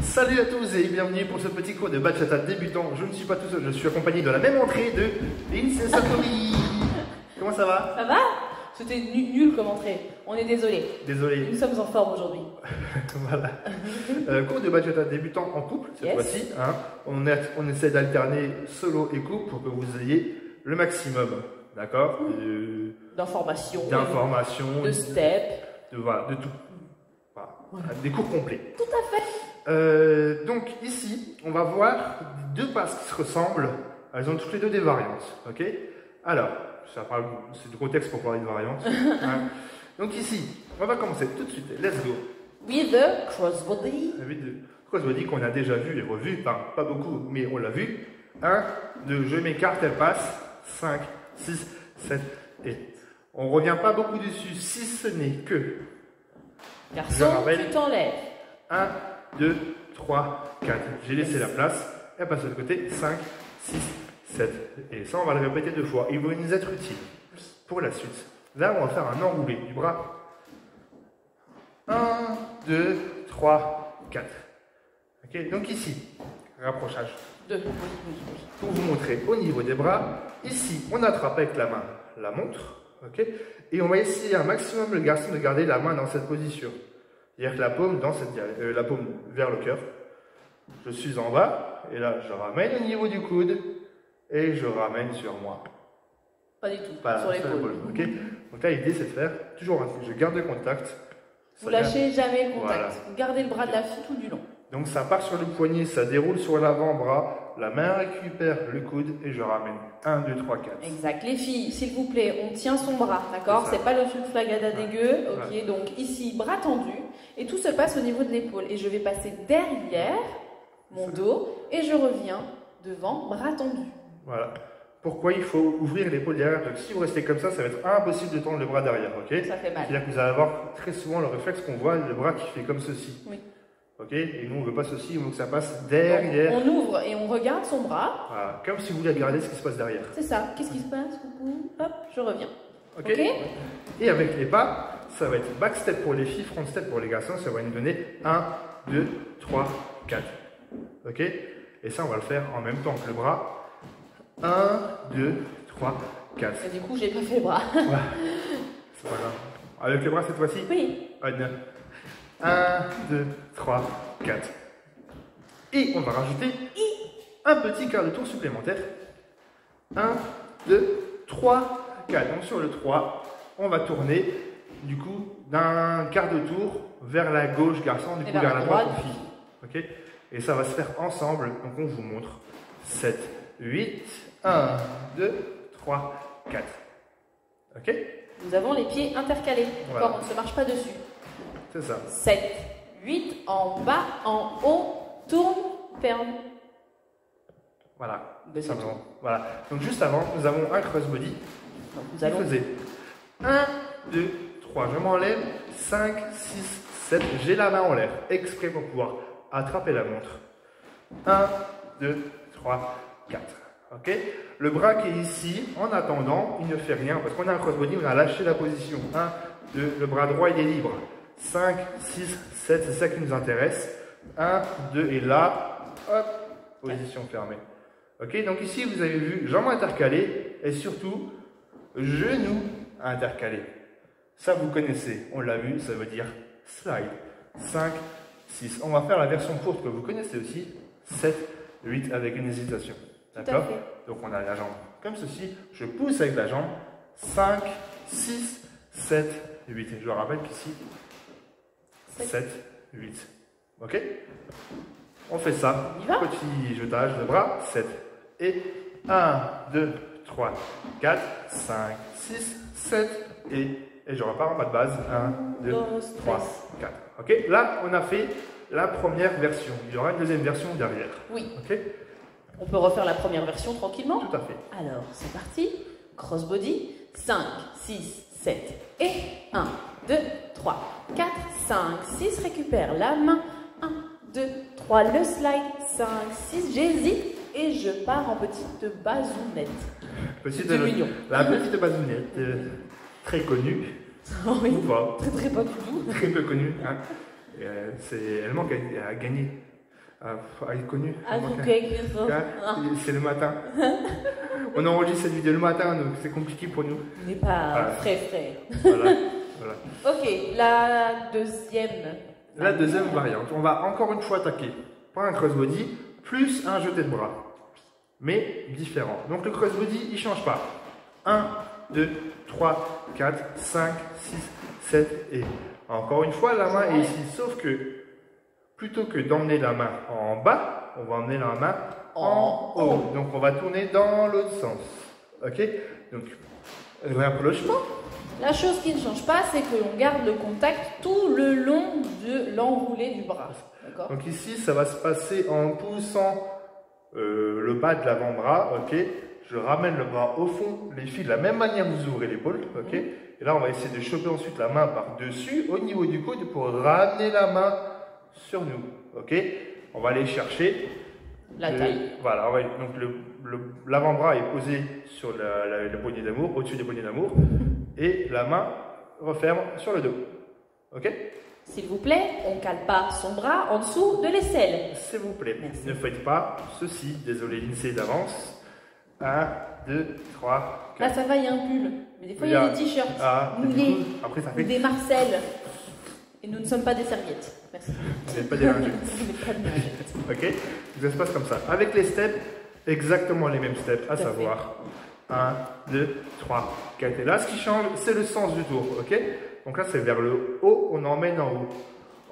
Salut à tous et bienvenue pour ce petit cours de bachata débutant. Je ne suis pas tout seul, je suis accompagné de la même entrée de Vince Satori. Comment ça va? Ça va? C'était nul comme entrée. On est désolé. Désolé. Nous sommes en forme aujourd'hui. Voilà. Cours de bachata débutant en couple cette fois-ci. Hein. On essaie d'alterner solo et couple pour que vous ayez le maximum. D'accord? D'informations. De steps. Voilà, de tout. Voilà. Des cours complets. Tout à fait. Donc ici, on va voir deux passes qui se ressemblent. Elles ont toutes les deux des variantes. Ok? Alors, c'est du contexte pour parler de variantes. Hein. Donc ici, on va commencer tout de suite. Let's go. With the crossbody. With the crossbody qu'on a déjà vu et revu. Enfin, pas beaucoup, mais on l'a vu. 1, 2, je m'écarte, elle passe. 5, 6, 7 et... On ne revient pas beaucoup dessus si ce n'est que... Garçon, tu t'enlèves. 1, 2, 3, 4. J'ai laissé la place. Elle passe de l'autre côté. 5, 6, 7. Et ça, on va le répéter 2 fois. Il va nous être utile pour la suite. Là, on va faire un enroulé du bras. 1, 2, 3, 4. Ok, donc ici, rapprochage. 2. Pour vous montrer au niveau des bras, ici, on attrape avec la main la montre. Okay, et on va essayer un maximum le garçon de garder la main dans cette position. C'est-à-dire que la paume, la paume vers le cœur. Je suis en bas, et là, je ramène au niveau du coude, et je ramène sur moi. Pas du tout, voilà, sur l'épaule. Okay. Donc là, l'idée, c'est de faire toujours je garde le contact. Vous lâchez jamais le contact. Voilà. Vous gardez le bras de la fille tout du long. Donc ça part sur le poignet, ça déroule sur l'avant-bras, la main récupère le coude et je ramène 1, 2, 3, 4. Exact. Les filles, s'il vous plaît, on tient son bras, d'accord? C'est pas le truc flagada dégueu, ok? Ouais. Donc ici, bras tendu, et tout se passe au niveau de l'épaule. Et je vais passer derrière mon dos, et je reviens devant, bras tendu. Voilà. Pourquoi il faut ouvrir l'épaule derrière? Parce que si vous restez comme ça va être impossible de tendre le bras derrière, ok? Ça fait mal. C'est-à-dire que vous allez avoir très souvent le réflexe qu'on voit le bras qui fait comme ceci. Oui. Ok, et nous on ne veut pas ceci, on veut que ça passe derrière. On ouvre et on regarde son bras. Voilà, comme si vous vouliez regarder ce qui se passe derrière. C'est ça. Qu'est-ce qui se passe? Hop, je reviens. Ok. Et avec les pas, ça va être back step pour les filles, front step pour les garçons. Ça va nous donner 1, 2, 3, 4. Ok. Et ça, on va le faire en même temps que le bras. 1, 2, 3, 4. Et du coup, j'ai pas fait le bras. Ouais. C'est pas grave. Avec le bras cette fois-ci? Oui. 1, 2, 3, 4. Et on va rajouter un petit quart de tour supplémentaire. 1, 2, 3, 4. Donc sur le 3, on va tourner du coup d'un quart de tour vers la gauche garçon, du coup vers la droite fille. Ok. Et ça va se faire ensemble. Donc on vous montre 7, 8, 1, 2, 3, 4. Ok. Nous avons les pieds intercalés. Voilà. On ne se marche pas dessus. C'est ça. 7, 8, en bas, en haut, tourne, ferme. Voilà. Voilà. Donc juste avant, nous avons un crossbody. Vous faisait 1, 2, 3. Je m'enlève. 5, 6, 7. J'ai la main en l'air. Exprès pour pouvoir attraper la montre. 1, 2, 3, 4. Ok. Le bras qui est ici, en attendant, il ne fait rien. Parce qu'on a un crossbody, on a lâché la position. 1, 2, le bras droit, il est libre. 5, 6, 7, c'est ça qui nous intéresse. 1, 2, et là, hop, position fermée. Ok, donc ici, vous avez vu jambes intercalées et surtout, genoux intercalés. Ça, vous connaissez, on l'a vu, ça veut dire slide. 5, 6. On va faire la version courte que vous connaissez aussi. 7, 8 avec une hésitation. D'accord? Donc, on a la jambe comme ceci. Je pousse avec la jambe. 5, 6, 7, 8. Et je vous rappelle qu'ici, 7, 8. Ok? On fait ça. Petit jetage de bras. 7. Et 1, 2, 3, 4, 5, 6, 7. Et je repars en bas de base. 1, 2, 3, 4. Ok? Là, on a fait la première version. Il y aura une deuxième version derrière. Oui. Ok? On peut refaire la première version tranquillement? Tout à fait. Alors, c'est parti. Crossbody. 5, 6, 7. Et 1, 2, 3, 4, 5, 6. Récupère la main. 1, 2, 3. Le slide. 5, 6. J'hésite. Et je pars en petite bazounette. La petite bazounette. Très connue. Oui. Ou pas. Très pas du tout. Très peu connue. Hein. Elle manque à gagner. il est connu. C'est le matin. On enregistre cette vidéo le matin, donc c'est compliqué pour nous. On n'est pas frais. Voilà. Ok, la deuxième. La deuxième variante. On va encore une fois attaquer par un crossbody plus un jeté de bras. Mais différent. Donc le crossbody, il ne change pas. 1, 2, 3, 4, 5, 6, 7 et... Encore une fois, la main est ici. Sauf que, plutôt que d'emmener la main en bas, on va emmener la main en haut. Donc on va tourner dans l'autre sens. Ok? Donc, rapprochement. La chose qui ne change pas, c'est que l'on garde le contact tout le long de l'enroulé du bras. Donc ici, ça va se passer en poussant le bas de l'avant-bras. Ok? Je ramène le bras au fond, les filles de la même manière vous ouvrez l'épaule. Ok? Et là, on va essayer de choper ensuite la main par-dessus, au niveau du coude, pour ramener la main sur nous. Ok? On va aller chercher la taille. Voilà, donc l'avant-bras est posé sur la poignée d'amour, au-dessus des poignées d'amour, et la main referme sur le dos. Ok? S'il vous plaît, on ne cale pas son bras en dessous de l'aisselle. S'il vous plaît, merci. Ne faites pas ceci. Désolé, l'INSEE d'avance. 1, 2, 3, 4. Là, ça va, il y a un pull. Mais des fois, il y a des t-shirts mouillés. Après, ça fait... Des Marcel. Et nous ne sommes pas des serviettes. Merci. Vous n'êtes pas des lingettes. Ok? Donc, ça se passe comme ça. Avec les steps, exactement les mêmes steps, à savoir 1, 2, 3, 4. Et là, ce qui change, c'est le sens du tour. Ok? Donc là, c'est vers le haut, on emmène en haut.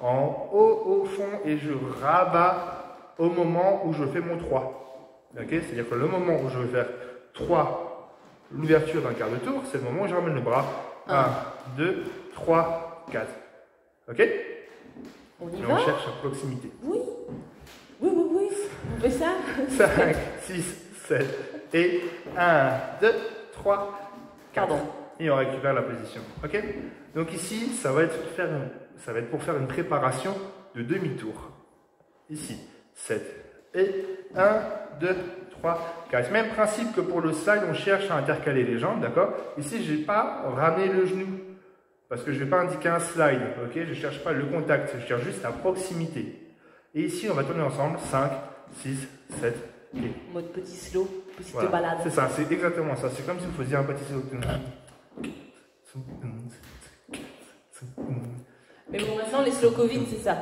En haut, au fond, et je rabats au moment où je fais mon 3. Ok? C'est-à-dire que le moment où je vais faire 3, l'ouverture d'un quart de tour, c'est le moment où je ramène le bras. 1, 2, 3, 4. Ok? On y et va? on cherche à proximité. Oui. On fait ça? 5, 6, 7 et 1, 2, 3, 4. Pardon. Et on récupère la position. Ok? Donc ici, ça va être pour faire une préparation de demi-tour. Ici, 7 et 1, 2, 3, 4. Même principe que pour le slide, on cherche à intercaler les jambes, d'accord? Ici, je n'ai pas ramené le genou, parce que je ne vais pas indiquer un slide, ok? Je ne cherche pas le contact, je cherche juste la proximité. Et ici, on va tourner ensemble, 5, 6, 7 et... Mode petit slow, petite voilà. balade. C'est ça, c'est exactement ça. C'est comme si vous faisiez un petit slow. Mais bon, maintenant, les slow Covid, c'est ça.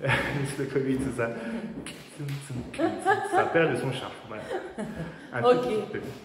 Les slow Covid, c'est ça. Ça perd de son charme. Voilà. Ok.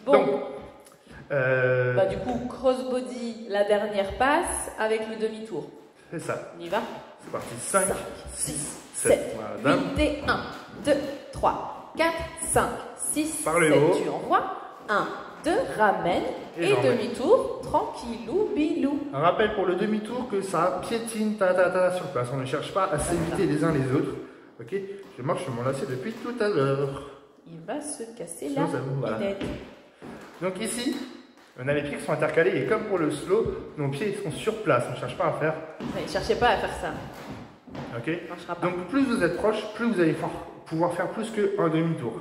Bon. Donc, du coup, crossbody, la dernière passe avec le demi-tour. C'est ça. On y va? C'est parti. 5, 6, 7. 8 et 1, 2, 3, 4, 5, 6, par le 7. haut. Tu envoies. 1, 2, ramène. Et demi-tour, tranquillou, bilou. Un rappel pour le demi-tour que ça piétine sur place. On ne cherche pas à s'éviter les uns les autres. Ok? Je marche sur mon lacet depuis tout à l'heure. Il va se casser la lunette. Donc ici, on a les pieds qui sont intercalés et comme pour le slow, nos pieds sont sur place. On ne cherche pas à faire. Ne cherchez pas à faire ça. Ok? Donc plus vous êtes proche, plus vous allez pouvoir faire plus qu'un demi-tour.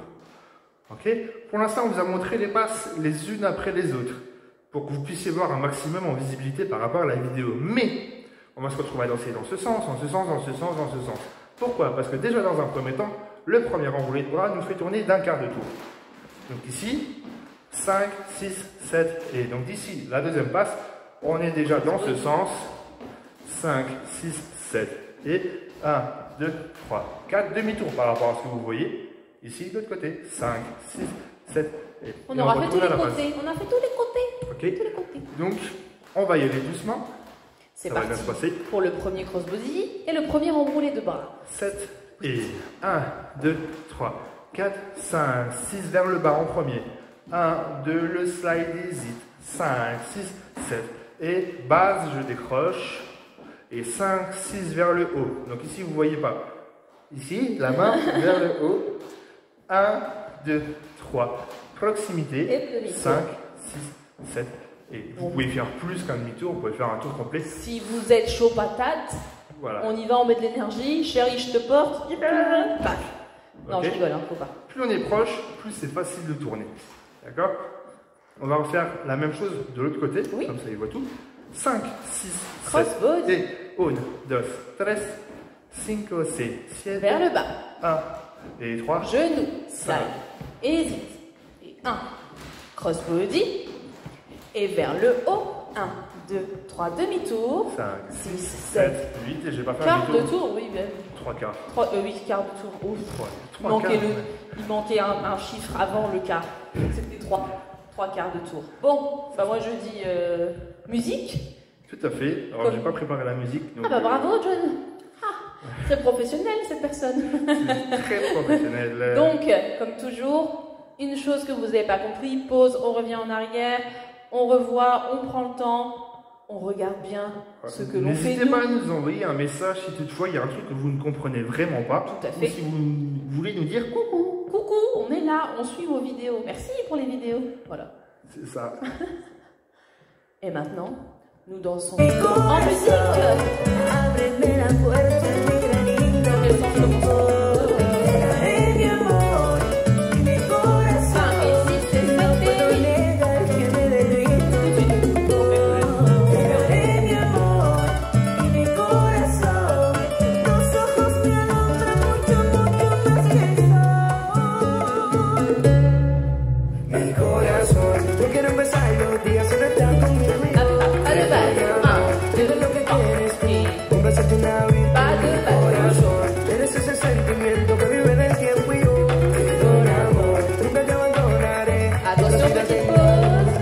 Ok? Pour l'instant, on vous a montré les passes les unes après les autres pour que vous puissiez voir un maximum en visibilité par rapport à la vidéo. Mais on va se retrouver à danser dans ce sens, dans ce sens, dans ce sens, dans ce sens. Pourquoi? Parce que déjà dans un premier temps, le premier enroulé de bras nous fait tourner d'un quart de tour. Donc ici, 5, 6, 7 et donc d'ici la deuxième passe, on est déjà dans ce sens. 5, 6, 7 et 1, 2, 3, 4, demi-tour par rapport à ce que vous voyez. Ici, de l'autre côté, 5, 6, 7 et... On aura fait tous les côtés. On a fait tous les côtés. Ok. Tous les côtés. Donc, on va y aller doucement. C'est parti pour le premier crossbody et le premier enroulé de bras. 7 et 1, 2, 3, 4, 5, 6 vers le bas en premier. 1, 2, le slide hésite. 5, 6, 7 et base, je décroche. Et 5, 6 vers le haut. Donc ici, vous ne voyez pas. Ici, la main vers le haut. 1, 2, 3. Proximité. 5, 6, 7. Et vous pouvez faire plus qu'un demi-tour. Vous pouvez faire un tour complet. Si vous êtes chaud patate, voilà. On y va, on met de l'énergie. Chérie, je te porte. Paf. Non, je rigole, hein, faut pas. Plus on est proche, plus c'est facile de tourner. D'accord? On va refaire la même chose de l'autre côté. Oui. Comme ça, il voit tout. 5, 6, 7 et 1, 2, 3, 5, 6, Vers le bas. 1 et 3. Genou, slide, hésite. Et 1, cross body. Et vers le haut. 1, 2, 3, demi-tour. 5, 6, 7, 7. 8. Et j'ai pas fait Quart un de demi-tour. tour, oui, même. 3 quarts. 8 quarts de tour. Ouf. 3 quarts. Il manquait un chiffre avant le quart. C'était 3 quarts de tour. Bon, bah moi je dis musique. Tout à fait. Alors, j'ai pas préparé la musique. Donc, Ah bah bravo, John. Ah, très professionnel cette personne. c'est très professionnel. Donc, comme toujours, une chose que vous n'avez pas compris, pause, on revient en arrière, on revoit, on prend le temps, on regarde bien ce que l'on fait. N'hésitez nous. pas à nous envoyer un message si toutefois il y a un truc que vous ne comprenez vraiment pas. Tout à fait. Ou si vous voulez nous dire coucou. Coucou, on est là, on suit vos vidéos. Merci pour les vidéos. Voilà. C'est ça. Et maintenant, nous dansons en musique. Ábreme la puerta, negra linda, Quel sens commence? daré mi amor y mi corazón. No puedo negar que me derrito. Te daré mi amor y mi corazón. Tus ojos me alumbran mucho, mucho más que el sol. Mi corazón, yo quiero empezar los días en estar conmigo. Pas de balle. 1, 2, 3, et Un beso de una vida. pas de balle. Corazón, eres ese sentimiento que vive en el tiempo y yo, con amor, nunca te abandonaré. Attention, petite pause.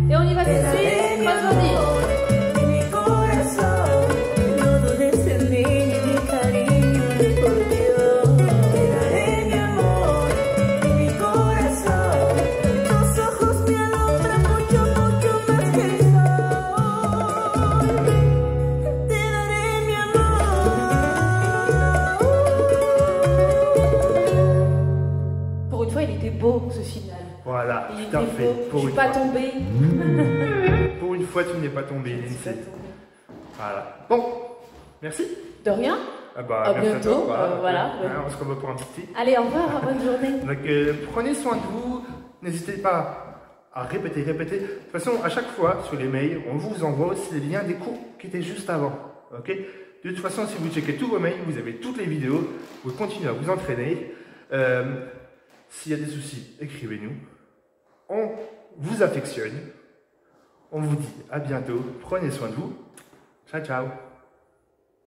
Et on y va tout de suite. Cross body. Y mi corazón, no dudes en mí ni mi cariño ni por Dios. Te daré mi amor y mi corazón. Tus ojos me alumbran mucho, mucho más que el sol. Te daré mi amor. Pour une fois, il était beau ce final. Voilà, Il tout à était fait. beau. Je Pour suis une pas fois. tombée. Pour une fois, tu n'es pas tombé, Je suis pas Lindsay. tombée. Voilà. Bon, merci. De rien. Ah bah, À merci bientôt, toi. voilà. Hein, on se revoit pour un petit thé. Allez, au revoir, bonne journée. Donc, prenez soin de vous. N'hésitez pas à répéter. De toute façon, à chaque fois, sur les mails, on vous envoie aussi les liens des cours qui étaient juste avant. Ok? De toute façon, si vous checkez tous vos mails, vous avez toutes les vidéos. Vous continuez à vous entraîner. S'il y a des soucis, écrivez-nous. On vous affectionne. On vous dit à bientôt. Prenez soin de vous. Ciao, ciao.